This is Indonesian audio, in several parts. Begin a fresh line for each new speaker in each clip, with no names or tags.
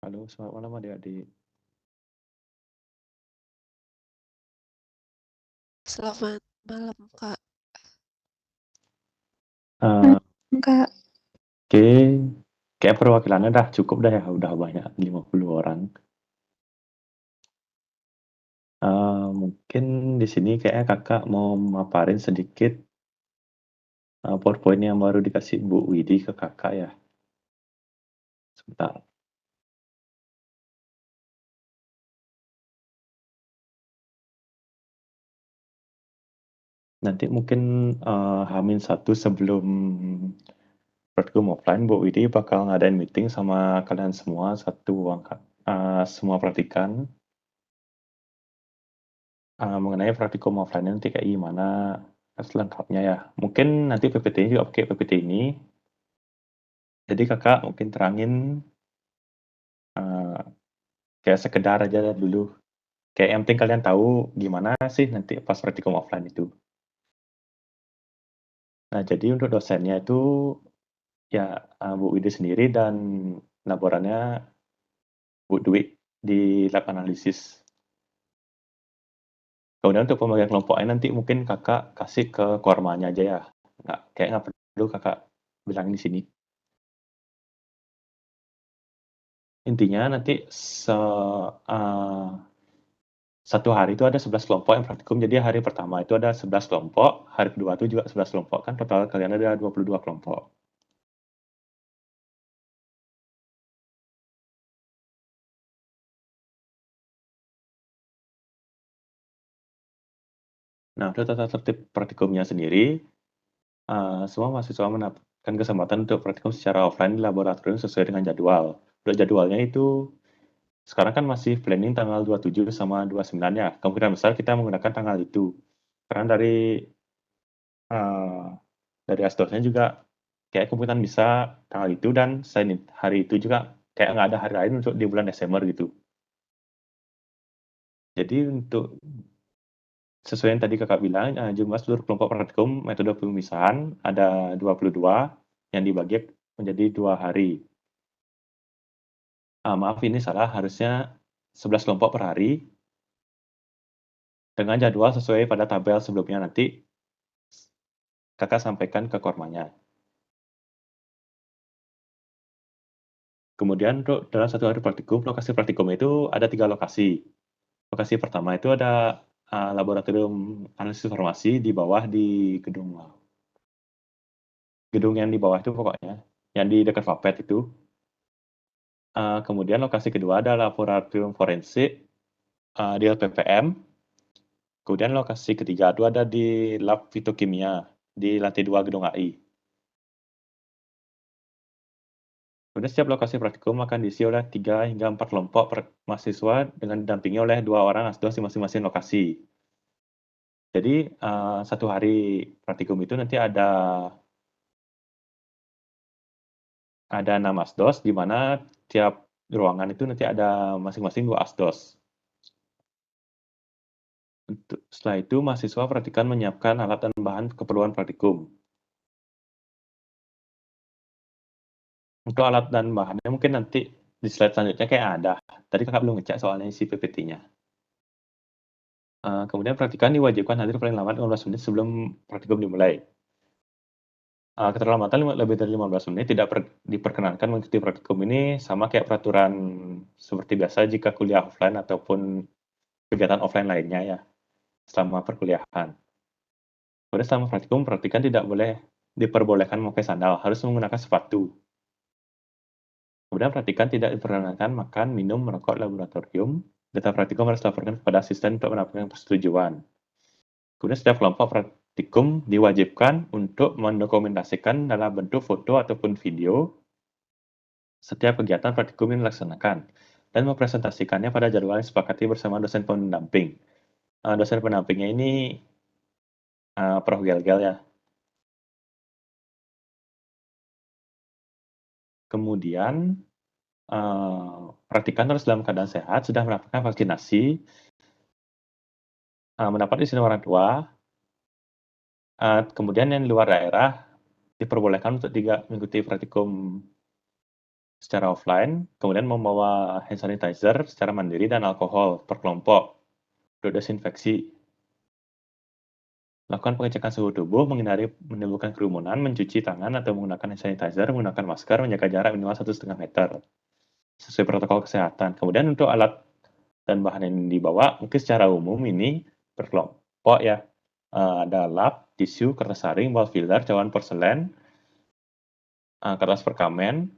Halo, selamat malam adik-adik.
Selamat malam, Kak.
Eh,
Kak,
Oke, kayak perwakilannya dah cukup dah ya, udah banyak 50 orang. Mungkin di sini kayaknya kakak mau maparin sedikit PowerPoint yang baru dikasih Bu Widi ke kakak ya. Sebentar. Nanti mungkin Hamin satu sebelum praktikum offline, Bu Widi bakal ngadain meeting sama kalian semua satu angkat semua praktikan mengenai praktikum offline nanti kayak gimana selengkapnya ya. Mungkin nanti PPT-nya juga pakai PPT ini. Jadi kakak mungkin terangin uh, kayak sekedar aja dulu. Kayak yang penting kalian tahu gimana sih nanti pas praktikum offline itu. Nah jadi untuk dosennya itu ya Bu Widi sendiri dan laborannya Bu Dwi di lab analisis. Kemudian untuk pembagian kelompoknya nanti mungkin kakak kasih ke kormanya aja ya. Nggak perlu kakak bilang di sini. Intinya nanti satu hari itu ada 11 kelompok yang praktikum. Jadi hari pertama itu ada 11 kelompok, hari kedua itu juga 11 kelompok. Kan total kalian ada 22 kelompok. Nah, untuk tata tertib praktikumnya sendiri, semua mahasiswa mendapatkan kesempatan untuk praktikum secara offline di laboratorium sesuai dengan jadwal. Untuk jadwalnya itu sekarang kan masih planning tanggal 27 sama 29 ya. Kemungkinan besar kita menggunakan tanggal itu. Karena uh, dari asdosnya juga kayak kemungkinan bisa tanggal itu dan selain hari itu juga kayak nggak ada hari lain untuk di bulan Desember gitu. Jadi untuk sesuai yang tadi kakak bilang, jumlah seluruh kelompok praktikum metode pemisahan ada 22 yang dibagi menjadi 2 hari. Maaf ini salah, harusnya 11 kelompok per hari dengan jadwal sesuai pada tabel sebelumnya nanti kakak sampaikan ke kormanya. Kemudian untuk dalam satu hari praktikum, lokasi praktikum itu ada 3 lokasi. Lokasi pertama itu ada laboratorium analisis informasi di bawah di gedung yang di bawah itu pokoknya, yang di dekat Vapet itu. Kemudian lokasi kedua ada laboratorium forensik di LPPM. Kemudian lokasi ketiga itu ada di lab fitokimia di lantai 2 gedung AI. Kemudian setiap lokasi praktikum akan diisi oleh 3 hingga 4 kelompok mahasiswa dengan didampingi oleh 2 orang asdos di masing-masing lokasi. Jadi satu hari praktikum itu nanti ada 6 asdos, di mana tiap ruangan itu nanti ada masing-masing 2 asdos. Setelah itu, mahasiswa praktikan menyiapkan alat dan bahan keperluan praktikum. Untuk alat dan bahannya mungkin nanti di slide selanjutnya kayak ada. Tadi kakak belum ngecek soalnya isi PPT-nya. Kemudian praktikan diwajibkan hadir paling lambat 15 menit sebelum praktikum dimulai. Keterlambatan lebih dari 15 menit tidak diperkenankan mengikuti praktikum ini sama kayak peraturan seperti biasa jika kuliah offline ataupun kegiatan offline lainnya ya selama perkuliahan. Kemudian selama praktikum, praktikan tidak boleh diperbolehkan memakai sandal, harus menggunakan sepatu. Kemudian praktikan tidak diperkenankan makan, minum, merokok di laboratorium. Data praktikum harus dilaporkan kepada asisten untuk mendapatkan persetujuan. Kemudian setiap kelompok praktikum diwajibkan untuk mendokumentasikan dalam bentuk foto ataupun video setiap kegiatan praktikum yang dilaksanakan dan mempresentasikannya pada jadwal yang disepakati bersama dosen pendamping. Dosen pendampingnya ini Prof. Gel-Gel ya. Kemudian praktikan terus dalam keadaan sehat, sudah mendapatkan vaksinasi, mendapat izin orang tua, kemudian yang di luar daerah diperbolehkan untuk tidak mengikuti praktikum secara offline, kemudian membawa hand sanitizer secara mandiri dan alkohol per kelompok untuk desinfeksi. Lakukan pengecekan suhu tubuh, menghindari menimbulkan kerumunan, mencuci tangan atau menggunakan hand sanitizer, menggunakan masker, menjaga jarak minimal 1,5 meter sesuai protokol kesehatan. Kemudian untuk alat dan bahan yang dibawa, mungkin secara umum ini per kelompok ya. Ada lap, tisu, kertas saring, ball filler, cawan porselen, kertas perkamen,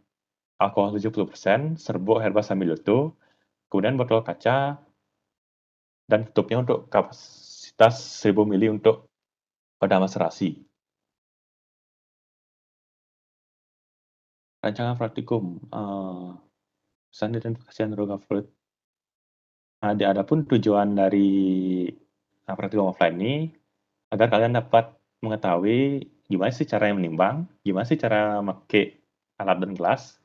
alkohol 70%, serbuk herba sambiloto, kemudian botol kaca, dan tutupnya untuk kapasitas 1000 mili untuk pada maserasi. Rancangan praktikum, pesan identifikasi Androga Fruit. Adapun tujuan dari praktikum offline ini agar kalian dapat mengetahui gimana sih cara menimbang, gimana sih cara make alat dan gelas,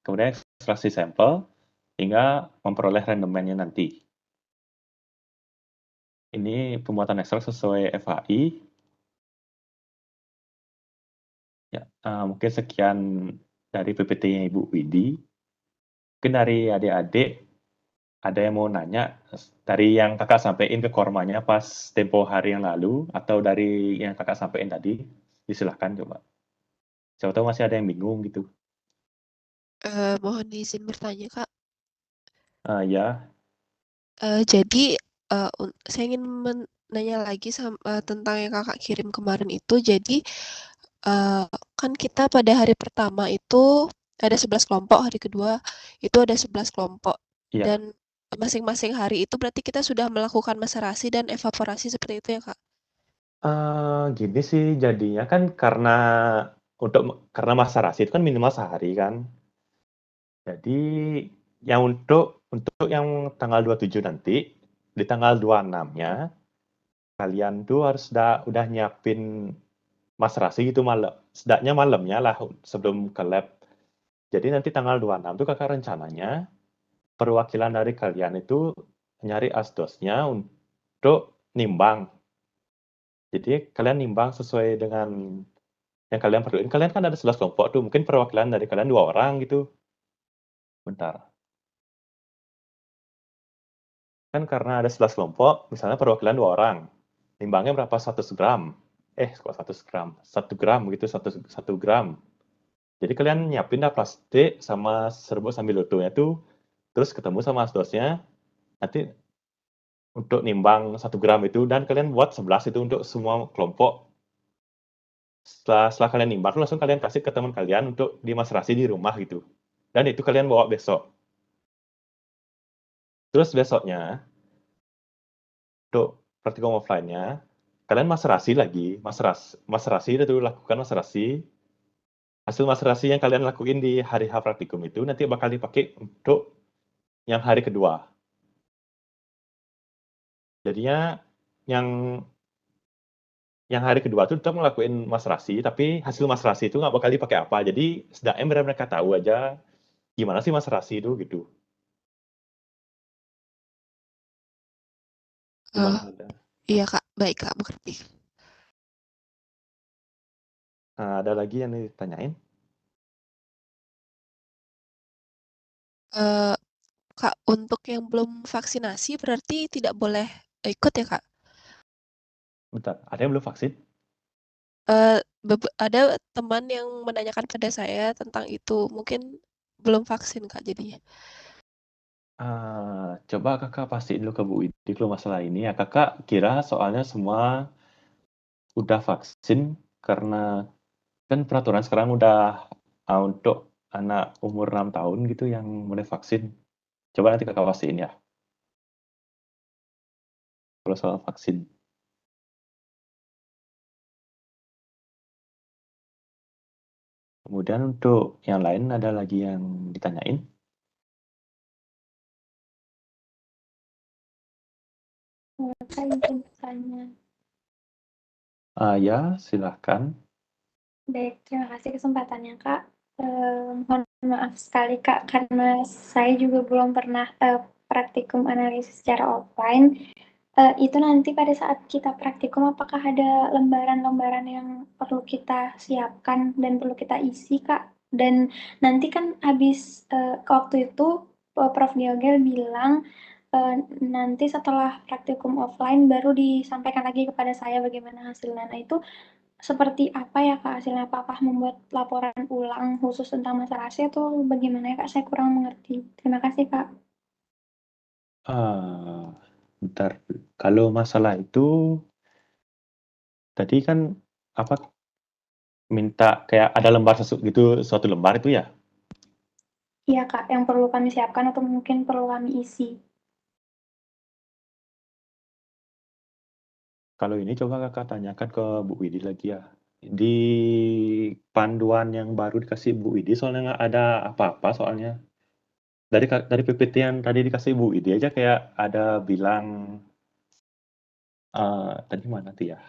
kemudian ekstraksi sampel, hingga memperoleh rendemennya nanti. Ini pembuatan ekstrak sesuai FHI. Ya, mungkin sekian dari PPT-nya Ibu Widi. Mungkin dari adik-adik ada yang mau nanya dari yang kakak sampaikan ke kormanya pas tempo hari yang lalu atau dari yang kakak sampaikan tadi, disilahkan coba. Siapa tahu masih ada yang bingung gitu.
Mohon izin bertanya, Kak.
Ya,
Jadi, saya ingin menanya lagi tentang yang Kakak kirim kemarin itu. Jadi, kan kita pada hari pertama itu ada 11 kelompok, hari kedua itu ada 11 kelompok.
iya.
Dan masing-masing hari itu berarti kita sudah melakukan maserasi dan evaporasi seperti itu ya, Kak?
Gini sih jadinya kan karena masa rasi itu kan minimal sehari kan. Jadi yang untuk yang tanggal 27 nanti, di tanggal 26-nya kalian tuh harus udah nyiapin maserasi gitu setidaknya malamnya lah sebelum ke lab. Jadi nanti tanggal 26 tuh kakak rencananya perwakilan dari kalian itu nyari asdosnya untuk nimbang. Jadi kalian nimbang sesuai dengan yang kalian perluin. Kalian kan ada 11 kelompok tuh, mungkin perwakilan dari kalian 2 orang gitu. Bentar. Kan karena ada 11 kelompok, misalnya perwakilan 2 orang. Nimbangnya berapa? 100 gram. Kok 100 gram? 1 gram gitu, 1 gram. Jadi kalian nyiapin dah plastik sama serbuk sambil lutunya tuh, terus ketemu sama asdosnya, nanti untuk nimbang 1 gram itu, dan kalian buat 11 itu untuk semua kelompok. Setelah kalian nimbang, langsung kalian kasih ke teman kalian untuk dimaserasi di rumah gitu. Dan itu kalian bawa besok. Terus besoknya, untuk praktikum offline-nya, kalian maserasi lagi, maserasi itu lakukan maserasi. Hasil maserasi yang kalian lakuin di hari H praktikum itu nanti bakal dipakai untuk yang hari kedua. Jadinya yang hari kedua itu tetap ngelakuin maserasi, tapi hasil maserasi itu nggak bakal dipakai apa. Jadi setidaknya mereka tahu aja gimana sih maserasi itu gitu.
Eh,
Gimana ada?
iya, Kak. Baik, Kak, mengerti.
Ada lagi yang ditanyain?
Eh, Kak, untuk yang belum vaksinasi berarti tidak boleh ikut ya, Kak?
Bentar, ada yang belum vaksin?
Ada teman yang menanyakan pada saya tentang itu, mungkin belum vaksin, Kak, jadinya.
Coba kakak pastiin dulu ke Bu Widi kalau masalah ini ya. Kakak kira soalnya semua udah vaksin karena kan peraturan sekarang udah untuk anak umur 6 tahun gitu yang mulai vaksin. Coba nanti kakak pastiin ya kalau soal vaksin. Kemudian untuk yang lain ada lagi yang ditanyain?
Kak izin bertanya.
Ya, silahkan.
Baik, terima kasih kesempatannya Kak. Mohon maaf sekali Kak, karena saya juga belum pernah praktikum analisis secara offline. Itu nanti pada saat kita praktikum, apakah ada lembaran-lembaran yang perlu kita siapkan dan perlu kita isi Kak? Dan nanti kan habis waktu itu Prof. Diogel bilang nanti setelah praktikum offline baru disampaikan lagi kepada saya bagaimana hasilnya. Nah itu seperti apa ya Kak hasilnya? Apakah membuat laporan ulang khusus tentang masa rahasia atau bagaimana ya Kak? Saya kurang mengerti. Terima kasih Kak.
Bentar. Kalau masalah itu tadi kan apa minta kayak ada lembar gitu, suatu lembar itu ya?
Iya Kak, yang perlu kami siapkan atau mungkin perlu kami isi.
Kalau ini coba Kakak tanyakan ke Bu Widi lagi ya. Di panduan yang baru dikasih Bu Widi soalnya nggak ada apa-apa soalnya. Dari PPT yang tadi dikasih Bu Widi aja kayak ada bilang tadi mana tuh ya?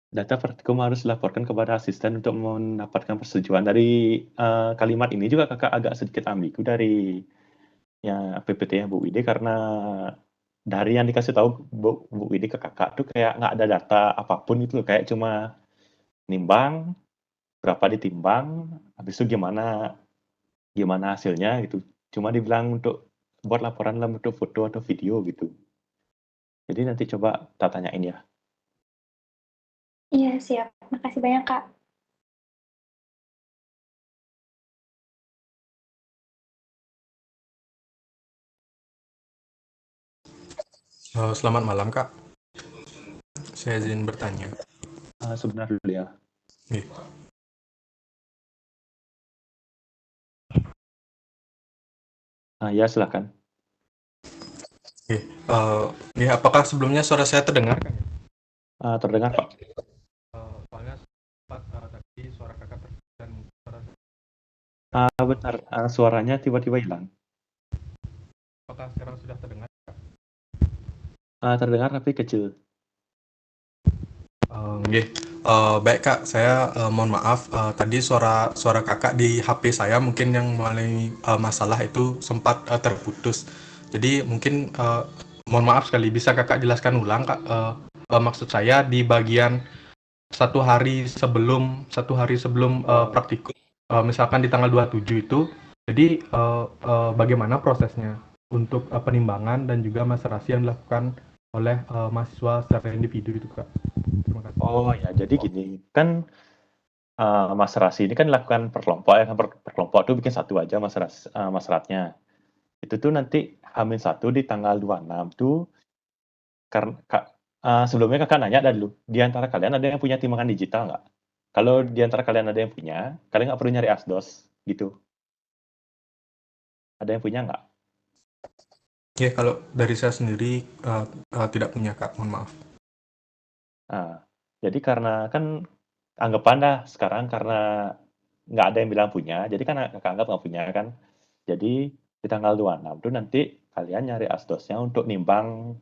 Data praktikum harus dilaporkan kepada asisten untuk mendapatkan persetujuan. Dari kalimat ini juga Kakak agak sedikit ambigu dari ya PPT-nya Bu Widi karena dari yang dikasih tahu Bu Widi ke Kakak tuh kayak nggak ada data apapun itu loh, kayak cuma nimbang, berapa ditimbang, habis itu gimana gimana hasilnya gitu. Cuma dibilang untuk buat laporan dalam bentuk foto atau video gitu. Jadi nanti coba tak tanyain ya.
Iya siap, makasih banyak Kak.
Selamat malam Kak, saya izin bertanya.
Sebentar dulu ya.
Nih,
Ya silakan.
apakah sebelumnya suara saya terdengar Kak?
Terdengar Pak.
Soalnya sempat tadi suara kakak terputus dan suara
Bentar, suaranya tiba-tiba hilang.
apakah sekarang sudah terdengar?
Terdengar tapi kecil.
Baik Kak, saya mohon maaf tadi suara kakak di HP saya mungkin yang mengalami masalah itu sempat terputus. Jadi mungkin mohon maaf sekali, bisa kakak jelaskan ulang Kak? Maksud saya di bagian satu hari sebelum praktikum, misalkan di tanggal 27 itu, jadi bagaimana prosesnya untuk penimbangan dan juga maserasi yang dilakukan oleh mahasiswa secara individu itu Kak? Terima kasih.
Oh ya, jadi gini, kan maserasi ini kan dilakukan per kelompok ya, kan per kelompok tuh bikin satu aja maseratnya. Itu tuh nanti H-1 di tanggal 26 tuh sebelumnya Kakak nanya dulu, di antara kalian ada yang punya timbangan digital nggak? Kalau di antara kalian ada yang punya, kalian nggak perlu nyari asdos gitu. Ada yang punya nggak?
Ya, kalau dari saya sendiri tidak punya Kak, mohon maaf.
Jadi karena kan anggapan dah sekarang karena nggak ada yang bilang punya, jadi kan Kakak anggap nggak punya kan. Jadi di tanggal 26 tuh nanti kalian nyari asdosnya untuk nimbang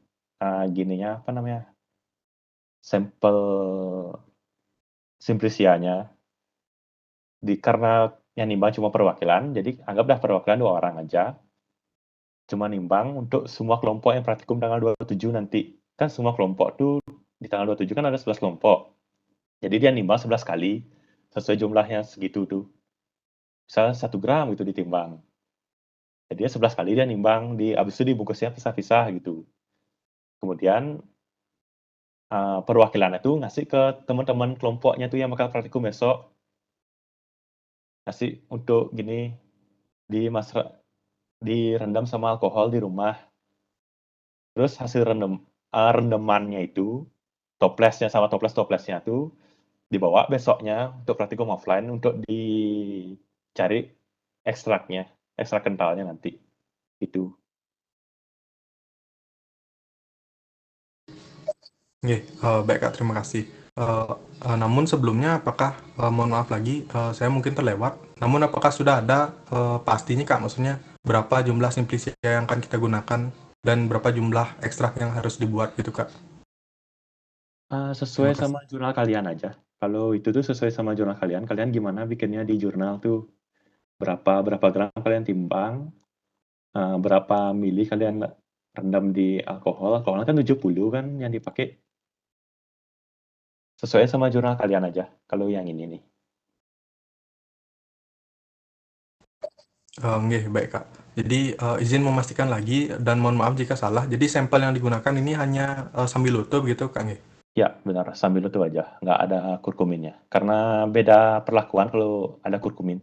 gininya apa namanya? Sampel simplicianya. Karena yang nimbang cuma perwakilan, jadi anggaplah perwakilan 2 orang aja. Cuma nimbang untuk semua kelompok yang praktikum tanggal 27 nanti. Kan semua kelompok tuh di tanggal 27 kan ada 11 kelompok. Jadi dia nimbang 11 kali sesuai jumlahnya segitu tuh. Misalnya 1 gram itu ditimbang. Jadi dia 11 kali dia nimbang, habis itu dibungkusnya pisah-pisah gitu. Kemudian perwakilannya tuh ngasih ke teman-teman kelompoknya tuh yang bakal praktikum besok. Ngasih untuk gini, direndam sama alkohol di rumah. Terus hasil rendemannya itu, toplesnya sama toples-toplesnya tuh dibawa besoknya untuk praktikum offline untuk dicari ekstraknya, ekstrak kentalnya nanti. Itu.
Baik Kak, terima kasih. Namun sebelumnya apakah, mohon maaf lagi, saya mungkin terlewat, namun apakah sudah ada pastinya Kak, maksudnya berapa jumlah simplisia yang akan kita gunakan dan berapa jumlah ekstrak yang harus dibuat gitu Kak?
Sesuai
Terima kasih.
sama jurnal kalian aja. Kalau itu tuh sesuai sama jurnal kalian gimana bikinnya di jurnal tuh. Berapa gram kalian timbang, berapa mili kalian rendam di alkohol. Alkohol kan 70 kan yang dipakai. Sesuai sama jurnal kalian aja, kalau yang ini nih.
Nggih, baik Kak. Jadi izin memastikan lagi dan mohon maaf jika salah. Jadi sampel yang digunakan ini hanya Sambiloto begitu Kak nggih?
Ya, benar. Sambil itu aja. Nggak ada kurkuminnya. Karena beda perlakuan kalau ada kurkumin.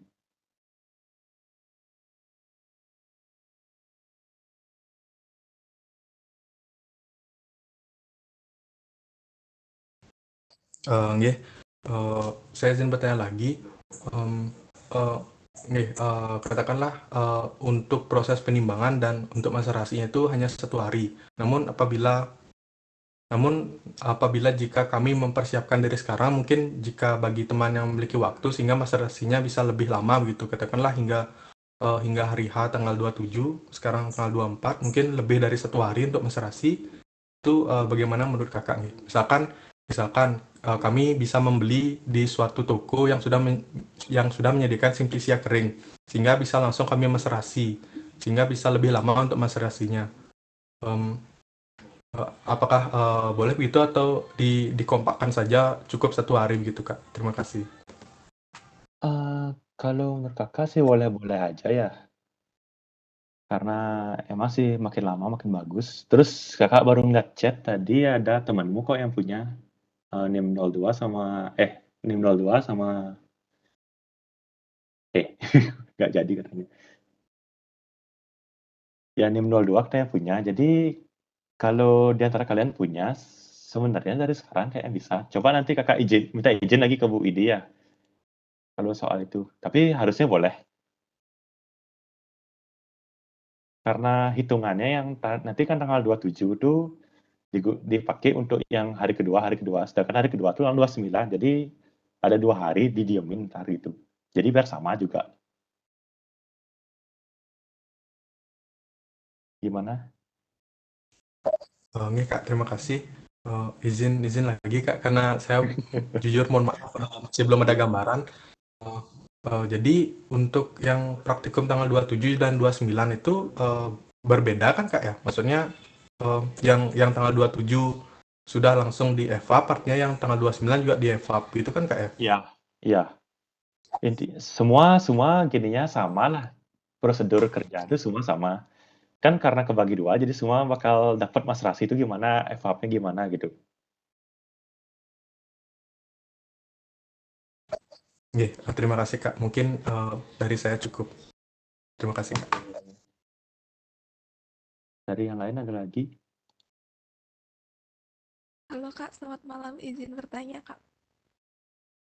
Nggih, saya izin bertanya lagi. Eh, Nggih, katakanlah untuk proses penimbangan dan untuk maserasinya itu hanya 1 hari. Namun apabila jika kami mempersiapkan dari sekarang, mungkin jika bagi teman yang memiliki waktu sehingga maserasinya bisa lebih lama begitu, katakanlah hingga hari H tanggal 27, sekarang tanggal 24, mungkin lebih dari 1 hari untuk maserasi, itu bagaimana menurut Kakak nih? Misalkan kami bisa membeli di suatu toko yang sudah menyediakan simplisia kering, sehingga bisa langsung kami maserasi, sehingga bisa lebih lama untuk maserasinya. Em, Apakah boleh begitu atau dikompakkan saja cukup 1 hari begitu Kak? Terima kasih.
Kalau menurut kakak sih boleh-boleh aja ya. Karena emang sih makin lama makin bagus. Terus kakak baru ngeliat chat tadi ada temanmu kok yang punya NIM 02 sama NIM 02 sama nggak jadi katanya. Ya NIM 02 katanya punya. Jadi kalau di antara kalian punya, sebenarnya dari sekarang kayak bisa. Coba nanti kakak minta izin lagi ke Bu Idi ya. Kalau soal itu. Tapi harusnya boleh. Karena hitungannya yang nanti kan tanggal 27 tuh dipakai untuk yang hari kedua. Sedangkan hari kedua tuh tanggal 29. Jadi ada 2 hari didiemin ntar gitu. Jadi biar sama juga. Gimana?
Nggih Kak, terima kasih. Izin lagi Kak, karena saya jujur mohon maaf masih belum ada gambaran. Jadi untuk yang praktikum tanggal 27 dan 29 itu berbeda kan Kak ya? Maksudnya yang tanggal 27 sudah langsung di evap, artinya yang tanggal 29 juga di evap gitu kan Kak ya?
Iya. Iya. Semua gininya sama lah. Prosedur kerja itu semua sama. Kan karena kebagi dua, jadi semua bakal dapat maserasi itu gimana, evapnya gimana gitu.
Nggih, terima kasih Kak. Mungkin dari saya cukup. Terima kasih Kak.
Dari yang lain ada lagi?
Halo Kak, selamat malam. Izin bertanya Kak.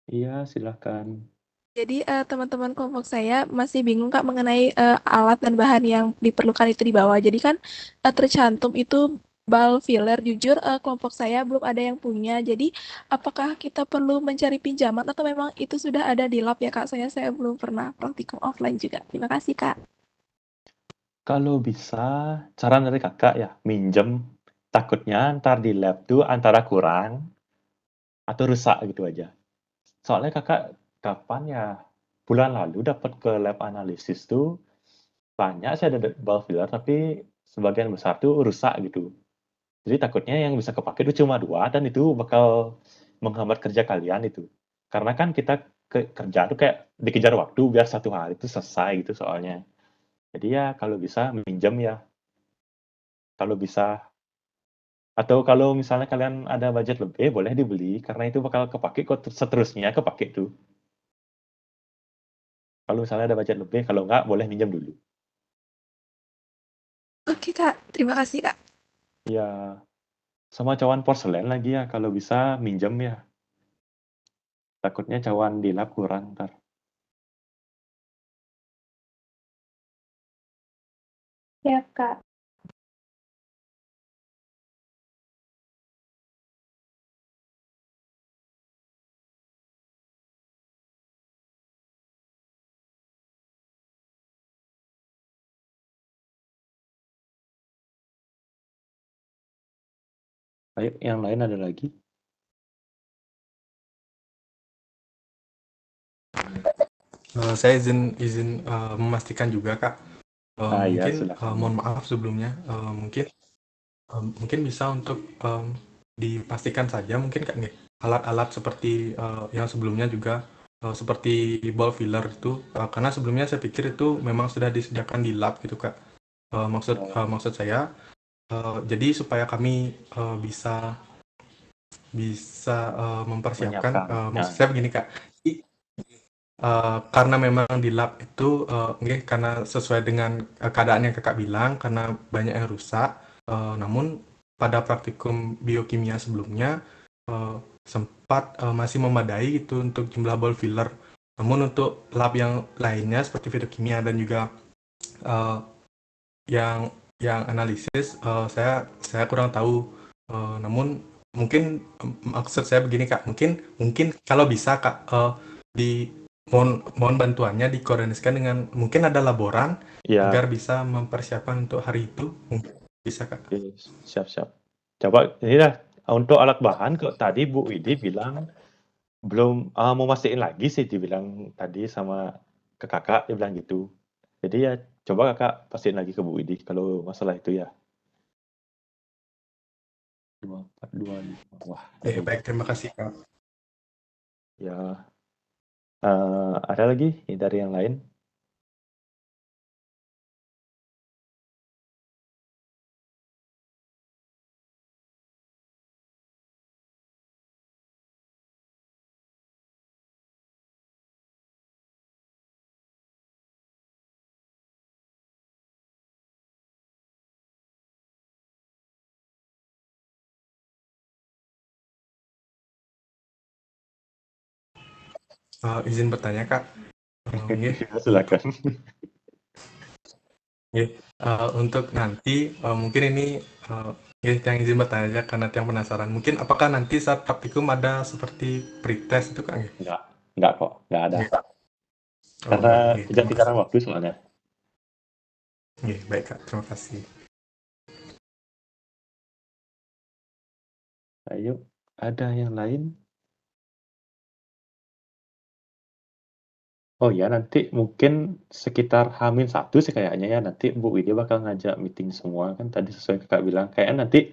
Iya, silakan.
Jadi teman-teman kelompok saya masih bingung Kak mengenai alat dan bahan yang diperlukan itu di bawah. Jadi kan tercantum itu bal filler. Jujur kelompok saya belum ada yang punya. Jadi apakah kita perlu mencari pinjaman atau memang itu sudah ada di lab ya Kak? Saya belum pernah praktikum offline juga. Terima kasih Kak.
Kalau bisa, saran dari kakak ya, minjem. Takutnya ntar di lab tuh antara kurang atau rusak gitu aja. Soalnya kakak kapan ya? Bulan lalu dapat ke lab analisis tuh banyak sih ada ball filler tapi sebagian besar tuh rusak gitu. Jadi takutnya yang bisa kepake itu cuma 2 dan itu bakal menghambat kerja kalian itu. Karena kan kita kerja tuh kayak dikejar waktu biar 1 hari itu selesai gitu soalnya. Jadi ya kalau bisa minjem ya. Kalau bisa atau kalau misalnya kalian ada budget lebih boleh dibeli karena itu bakal kepake kok seterusnya kepake tuh. Kalau misalnya ada budget lebih, kalau enggak boleh minjem dulu.
Oke Kak, terima kasih Kak.
Ya, sama cawan porselen lagi ya, kalau bisa minjem ya. Takutnya cawan di lab kurang ntar.
Ya, Kak.
Ayo, yang lain ada lagi?
Saya izin memastikan juga Kak.
Ya,
Mungkin
silakan.
mohon maaf sebelumnya, mungkin bisa untuk dipastikan saja mungkin Kak nih. alat-alat seperti yang sebelumnya juga seperti ball filler itu karena sebelumnya saya pikir itu memang sudah disediakan di lab gitu Kak. Maksud saya jadi supaya kami bisa mempersiapkan
Menyiapkan.
maksud saya begini Kak. Karena memang di lab itu karena sesuai dengan keadaan yang Kakak bilang karena banyak yang rusak namun pada praktikum biokimia sebelumnya sempat masih memadai itu untuk jumlah ball filler. Namun untuk lab yang lainnya seperti fitokimia dan juga yang analisis saya kurang tahu. Namun mungkin maksud saya begini Kak, mungkin kalau bisa Kak mohon bantuannya dikoordinasikan dengan mungkin ada laboran
Ya,
agar bisa mempersiapkan untuk hari itu. Mungkin bisa Kak.
oke, siap-siap. Coba ini dah untuk alat bahan kok tadi Bu Widi bilang belum mau mastiin lagi sih dibilang tadi sama ke kakak dia bilang gitu. Jadi ya coba kakak pastiin lagi ke Bu Widi kalau masalah itu ya. 2425. Wah,
Baik, terima kasih Kak.
ya. Ada lagi dari yang lain?
Izin bertanya Kak.
Silakan.
Untuk nanti mungkin ini yang izin bertanya karena yang penasaran. Mungkin apakah nanti saat praktikum ada seperti pretest itu Kak?
Enggak kok, enggak ada. Karena kejar-kejaran waktu soalnya.
Baik Kak, terima kasih.
Ayo, ada yang lain? Oh ya, nanti mungkin sekitar H-1 sih kayaknya ya, nanti Bu Widi bakal ngajak meeting semua, kan tadi sesuai kakak bilang, kayaknya nanti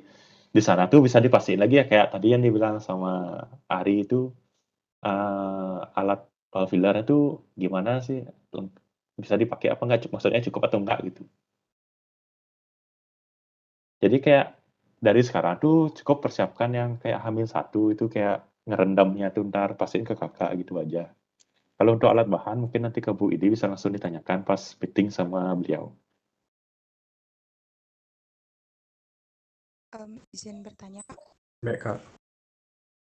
di sana tuh bisa dipastiin lagi ya, kayak tadi yang dibilang sama Ari itu, alat filler itu gimana sih, bisa dipakai apa enggak, maksudnya cukup atau enggak gitu. Jadi kayak dari sekarang tuh cukup persiapkan yang kayak H-1 itu kayak ngerendamnya tuh ntar pastiin ke kakak gitu aja. Kalau untuk alat bahan mungkin nanti ke Bu Idi bisa langsung ditanyakan pas meeting sama beliau.
Izin bertanya Kak.
Baik Kak.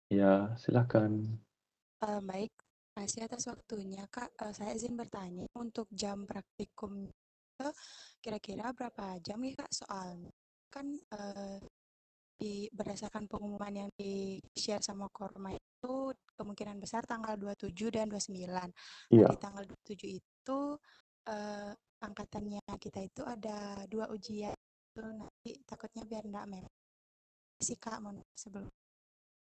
Ya, silakan.
Baik, makasih atas waktunya Kak. Saya izin bertanya untuk jam praktikum kira-kira berapa jam ya Kak? Soalnya kan berdasarkan pengumuman yang di-share sama Korma itu kemungkinan besar tanggal 27 dan 29. Nah,
Iya.
di tanggal 27 itu angkatannya kita itu ada 2 ujian. Itu nanti takutnya biar enggak mepet sih Kak sebelum.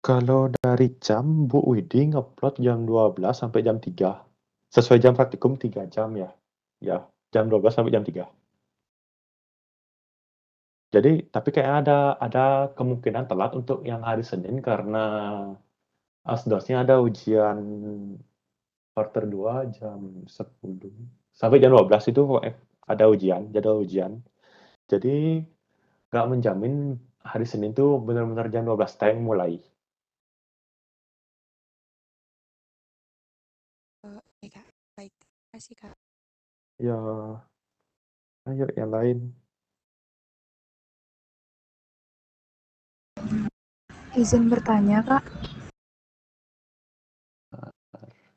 Kalau dari jam, Bu Widi ngupload jam 12 sampai jam 3. Sesuai jam praktikum 3 jam ya. Ya, jam 12 sampai jam 3. Jadi, tapi kayak ada kemungkinan telat untuk yang hari Senin karena asdosnya ada ujian quarter 2 jam 10 sampai jam 12 itu ada ujian, jadwal ujian. Jadi nggak menjamin hari Senin tuh benar-benar jam 12 time mulai.
Oke Kak, baik. Terima kasih Kak.
Ya, ayo yang lain.
Izin bertanya, Kak.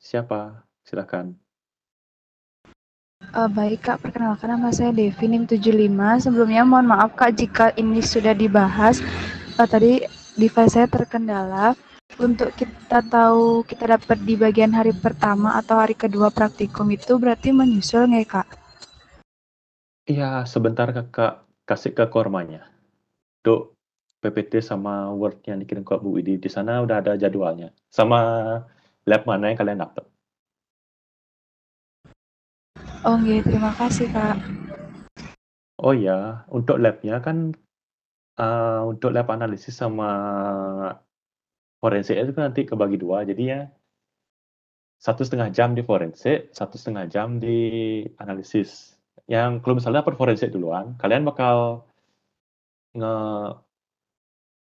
Siapa? Silakan.
Baik, Kak. Perkenalkan nama saya Devi, NIM 75. Sebelumnya mohon maaf, Kak, jika ini sudah dibahas. Tadi device saya terkendala. Untuk kita tahu kita dapat di bagian hari pertama atau hari kedua praktikum itu berarti menyusul nggak, Kak?
Iya, sebentar kakak kasih ke Kormanya. Untuk PPT sama Word yang dikirim ke Bu Widi, di sana udah ada jadwalnya. Sama lab mana yang kalian dapat.
Oh, nggih, terima kasih, Kak.
Oh ya, untuk labnya kan untuk lab analisis sama forensik itu kan nanti kebagi dua, jadi ya 1,5 jam di forensik, 1,5 jam di analisis. Yang kalau misalnya per forensik duluan, kalian bakal nge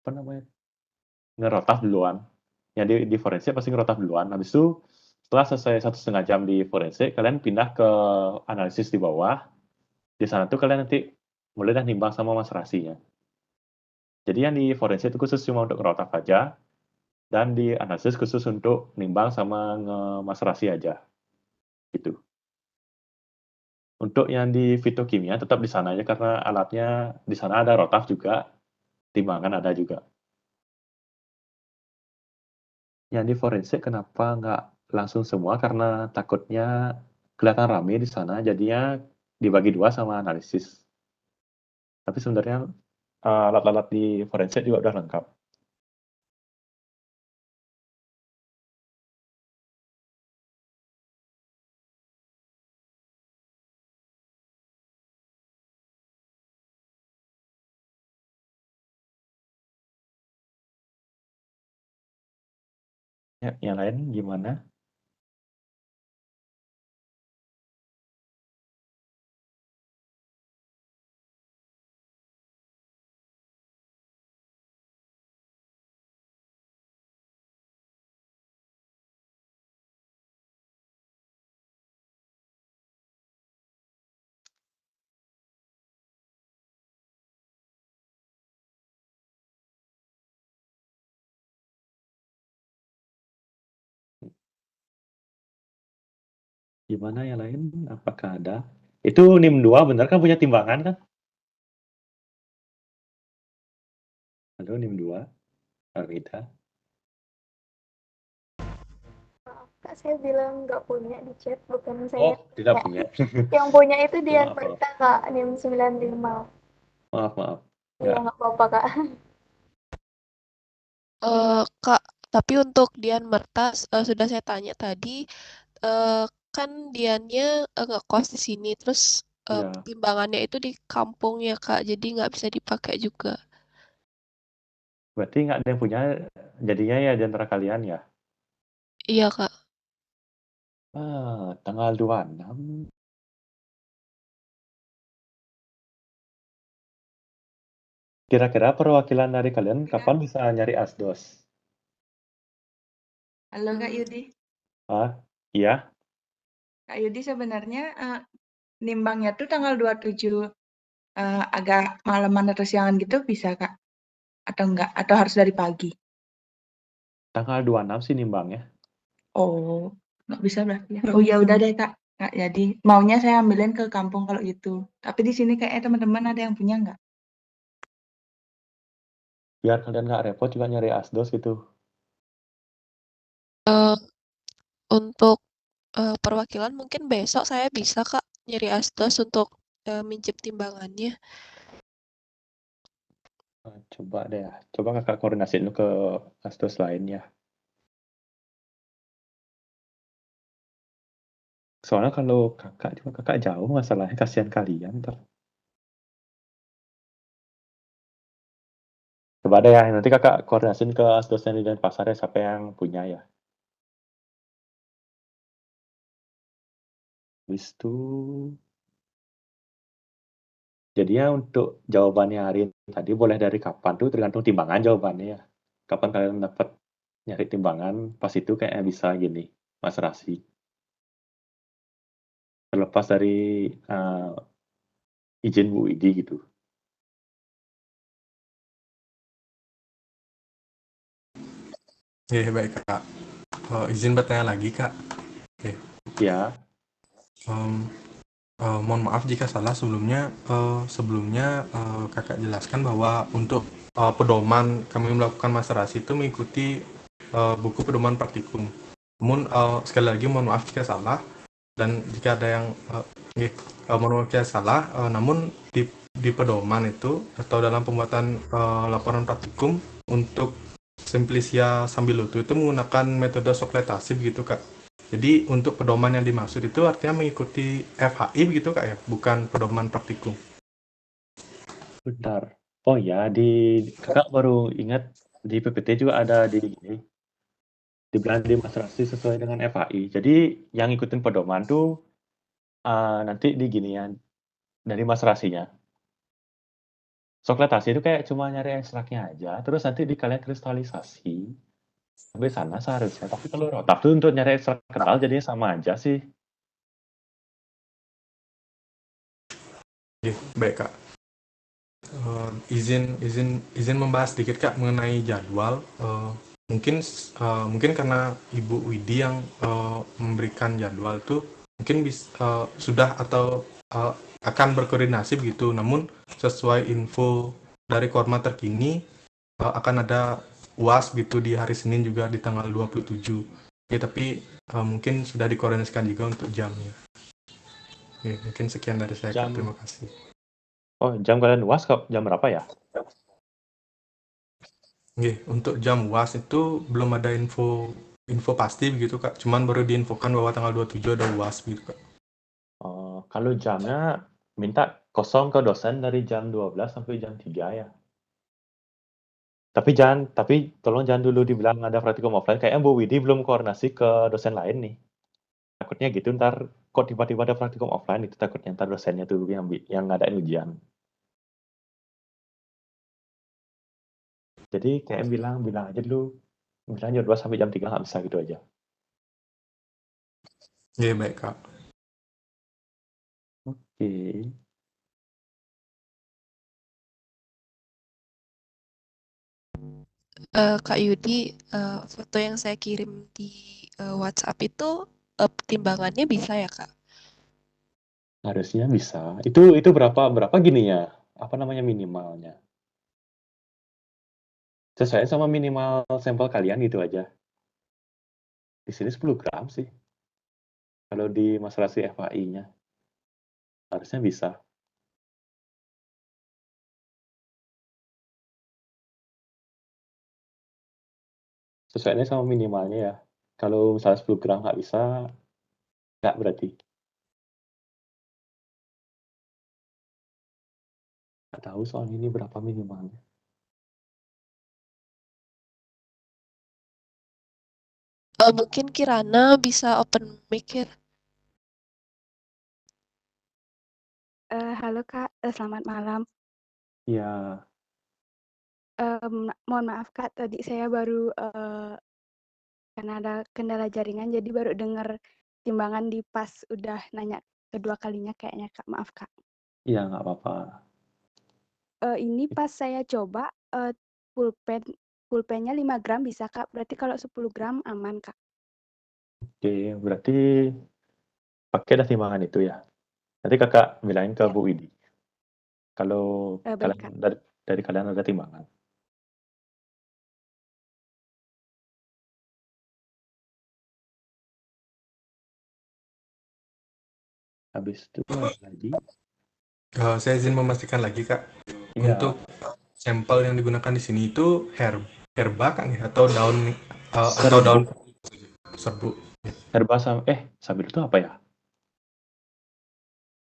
apa namanya, ngerotaf duluan. Yang di forensik pasti ngerotaf duluan. Habis itu setelah selesai 1,5 jam di forensik, kalian pindah ke analisis di bawah. Di sana tuh kalian nanti mulai dah nimbang sama maserasinya. Jadi yang di forensik itu khusus cuma untuk ngerotaf aja, dan di analisis khusus untuk nimbang sama nge-maserasi aja. Gitu. Untuk yang di fitokimia tetap di sana aja karena alatnya di sana ada rotaf juga, timbangan ada juga. Yang di forensik kenapa nggak langsung semua? Karena takutnya kelihatan rame di sana, jadinya dibagi dua sama analisis. Tapi sebenarnya alat-alat di forensik juga udah lengkap. Ya, yang lain gimana? Gimana yang lain? Apakah ada? Itu NIM 2 bener kan punya timbangan kan? Halo NIM 2, Armida.
Kak, saya bilang nggak punya di chat, bukan saya
Oh, tidak punya.
yang punya itu Dian
Maaf, maaf.
Perta, Kak, NIM 95.
Maaf, maaf.
Iya, nggak apa-apa, Kak.
Kak, tapi untuk Dian Mertas sudah saya tanya tadi, kan Diannya ngekos di sini, terus
Ya,
timbangannya itu di kampung ya Kak, jadi nggak bisa dipakai juga.
berarti nggak ada yang punya, jadinya ya di antara kalian ya?
Iya Kak.
Tanggal 26. Kira-kira perwakilan dari kalian kapan bisa nyari asdos?
Halo Kak Yudi.
Iya,
Kak Yudi sebenarnya nimbangnya tuh tanggal 27 agak malaman atau siangan gitu bisa Kak? Atau enggak? Atau harus dari pagi?
tanggal 26 sih nimbangnya.
Oh, nggak bisa berarti ya. Oh ya udah deh Kak. Nggak jadi. Maunya saya ambilin ke kampung kalau gitu. Tapi di sini kayaknya teman-teman ada yang punya nggak?
Biar kalian nggak repot juga nyari asdos gitu.
Untuk perwakilan mungkin besok saya bisa Kak nyari asdos untuk minjem timbangannya.
Coba deh ya. Coba kakak koordinasiin dulu ke asdos lain ya. Soalnya kalau kakak jauh masalahnya, kasihan kalian ntar. Coba deh ya, nanti kakak koordinasiin ke asdosnya di Denpasar ya, siapa yang punya ya. Habis itu, jadinya untuk jawabannya hari tadi boleh dari kapan tuh tergantung timbangan jawabannya ya. Kapan kalian dapat nyari timbangan, pas itu kayaknya bisa gini, Mas Rasi. Terlepas dari izin Bu Idi gitu.
Ya, baik Kak. Izin bertanya lagi Kak. Oke.
Ya,
Mohon maaf jika salah sebelumnya. Kakak jelaskan bahwa untuk pedoman kami melakukan maserasi itu mengikuti buku pedoman praktikum. Namun sekali lagi mohon maaf jika salah, dan jika ada yang mohon maaf jika salah. Namun di pedoman itu atau dalam pembuatan laporan praktikum untuk Simplicia Sambilutu itu menggunakan metode sokletasif gitu Kak. Jadi untuk pedoman yang dimaksud itu artinya mengikuti FHI begitu Kak ya, bukan pedoman praktikum.
bentar. Oh ya, kakak baru ingat Di PPT juga ada dibilang demonstrasi sesuai dengan FAI. Jadi yang ngikutin pedoman tuh nanti di ginian dari maserasinya. Soklatasi itu kayak cuma nyari ekstraknya aja, terus nanti dikalian kristalisasi sampai sana seharusnya. Tapi kalau rotap tuh untuk nyari ekstrak kental jadinya sama aja sih.
Oke, baik Kak. Izin membahas sedikit Kak mengenai jadwal. Mungkin karena Ibu Widi yang memberikan jadwal tuh mungkin sudah atau akan berkoordinasi begitu. Namun sesuai info dari Korma terkini akan ada UAS gitu di hari Senin juga di tanggal 27. Ya, tapi mungkin sudah dikoordinasikan juga untuk jamnya. Ya, mungkin sekian dari saya Kak. Terima kasih.
Oh, jam kalian UAS jam berapa ya?
Untuk jam UAS itu belum ada info pasti begitu Kak. Cuman baru diinfokan bahwa tanggal 27 ada UAS begitu Kak.
Kalau jamnya minta kosong ke dosen dari jam 12 sampai jam 3 ya. Tapi tolong jangan dulu dibilang ada praktikum offline. Kayaknya Bu Widi belum koordinasi ke dosen lain nih. Takutnya gitu ntar kok tiba-tiba ada praktikum offline itu takutnya ntar dosennya tuh yang ngadain ujian. Jadi kayak bilang aja dulu. Bilang jam 2 sampai jam 3 nggak bisa gitu aja.
Iya baik Kak.
Oke.
Kak Yudi, foto yang saya kirim di WhatsApp itu timbangannya bisa ya Kak?
Harusnya bisa. Itu berapa gininya? Apa namanya minimalnya? Sesuai sama minimal sampel kalian gitu aja. Di sini 10 gram sih. Kalau di masalah si FAI-nya. Harusnya bisa. Sesuainya sama minimalnya ya. Kalau misalnya 10 gram nggak bisa, nggak berarti. Nggak tahu soal ini berapa minimalnya.
Mungkin Kirana bisa open mic ya.
Halo Kak, selamat malam.
Iya.
Mohon maaf Kak, tadi saya baru karena ada kendala jaringan, jadi baru dengar timbangan di pas udah nanya kedua kalinya kayaknya Kak, maaf Kak.
Iya, nggak apa-apa.
Ini pas saya coba pulpennya 5 gram bisa Kak, berarti kalau 10 gram aman Kak.
Oke, berarti pakai dah timbangan itu ya. Nanti kakak bilangin ke
Ya.
Bu Widi. Kalau
Baik Kak.
dari kalian ada timbangan. Habis itu lagi.
Saya izin memastikan lagi Kak.
Iya.
Untuk sampel yang digunakan di sini itu herba kan ya atau daun atau daun serbu.
Herba sambil itu apa ya?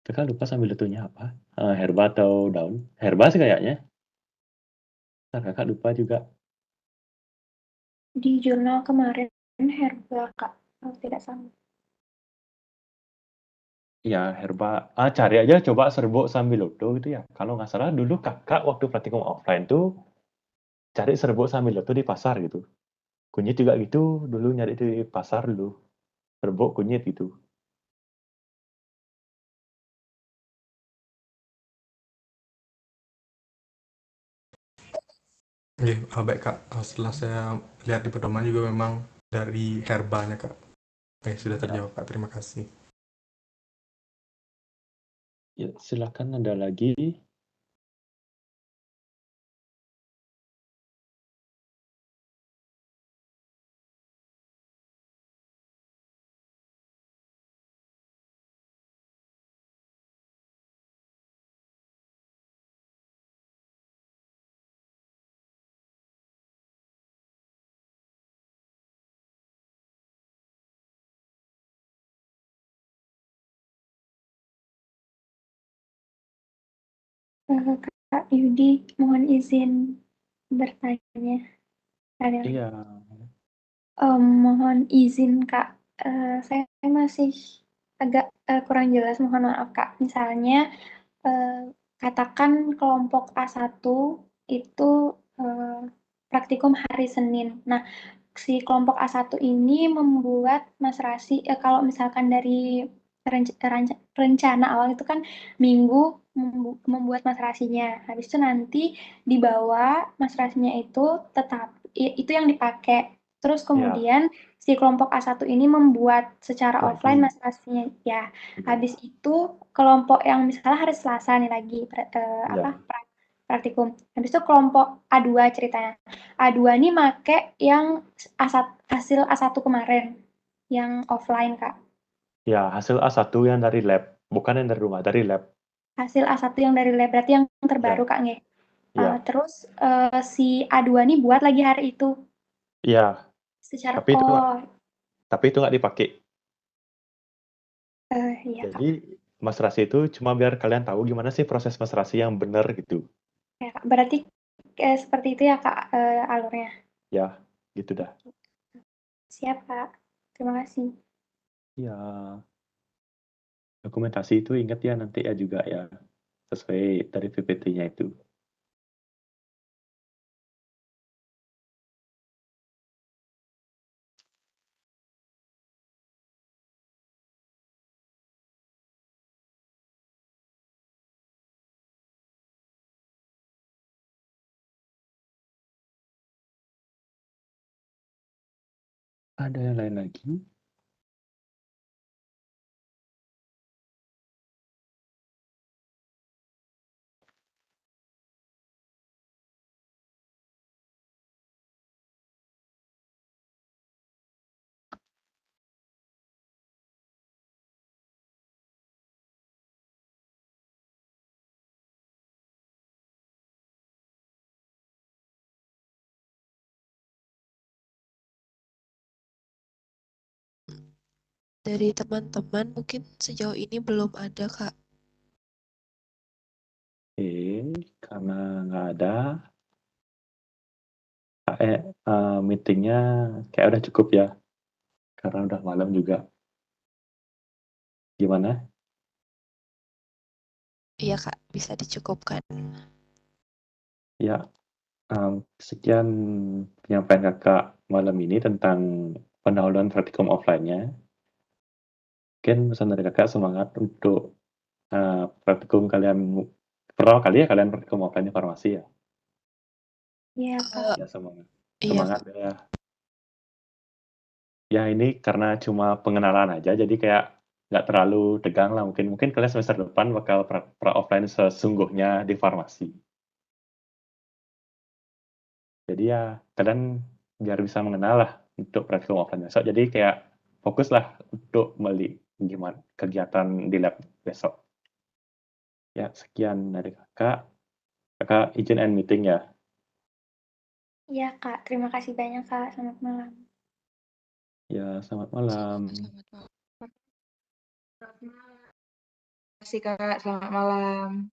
Kakak lupa sambil itunya apa? Herba atau daun? Herba sih kayaknya. Ntar kakak lupa juga.
Di jurnal kemarin herba Kak, kalau tidak salah.
Iya, herba. Cari aja coba serbuk sambiloto gitu ya. Kalau nggak salah dulu kakak waktu praktikum offline tuh cari serbuk sambiloto di pasar gitu. Kunyit juga gitu, dulu nyari di pasar dulu. Serbuk kunyit gitu.
Baik Kak. Setelah saya lihat di pedoman juga memang dari herbanya Kak. Sudah terjawab Kak. Terima kasih.
Ya, silakan ada lagi.
Kak Yudi, mohon izin bertanya. Ada.
Iya.
Mohon izin Kak, saya masih agak kurang jelas, mohon maaf Kak. Misalnya, katakan kelompok A1 itu praktikum hari Senin. Nah, si kelompok A1 ini membuat masrasi, kalau misalkan dari rencana awal itu kan Minggu membuat masrasinya. Habis itu nanti dibawa masrasinya itu tetap itu yang dipakai. Terus
Ya,
kemudian si kelompok A1 ini membuat secara offline
lagi.
masrasinya. Ya,
Iya.
habis itu kelompok yang misalnya hari Selasa nih lagi
Iya.
praktikum. Habis itu kelompok A2 ceritanya. A2 ini make yang hasil A1 kemarin, yang offline, Kak.
Ya, hasil A1 yang dari lab, bukan yang dari rumah, dari lab.
Hasil A1 yang dari lab, berarti yang terbaru,
Ya,
Kak, nggih.
iya.
Terus si A2 ini buat lagi hari itu.
Iya,
Secara,
tapi itu nggak dipakai.
iya, Kak.
Jadi, masrasi itu cuma biar kalian tahu gimana sih proses masrasi yang benar gitu.
Ya, Kak. Berarti seperti itu ya, Kak, alurnya.
Ya, gitu dah.
Siap, Kak. Terima kasih.
Ya, dokumentasi itu ingat ya nanti ya juga ya, sesuai dari PPT-nya itu. Ada yang lain lagi?
Dari teman-teman mungkin sejauh ini belum ada, Kak.
Karena nggak ada, meetingnya kayak udah cukup ya, karena udah malam juga. Gimana?
Iya, Kak, bisa dicukupkan.
Ya, sekian penyampaian kakak malam ini tentang pendahuluan praktikum offline-nya. Mungkin pesan dari kakak semangat untuk praktikum kalian, pertama kali ya kalian praktikum offline farmasi ya?
Iya, Kak.
Ya, semangat.
Iya,
Semangat
Kak.
ya. Ya, ini karena cuma pengenalan aja, jadi kayak nggak terlalu tegang lah mungkin. Mungkin kalian semester depan bakal offline sesungguhnya di farmasi. Jadi ya, kalian biar bisa mengenal lah untuk praktikum offline besok. Jadi kayak fokuslah untuk gimana kegiatan di lab besok. Ya, sekian dari kakak. Kakak izin end meeting ya.
Iya, Kak. Terima kasih banyak, Kak. Selamat malam.
Ya, selamat malam.
Selamat malam.
Terima kasih Kak, selamat malam.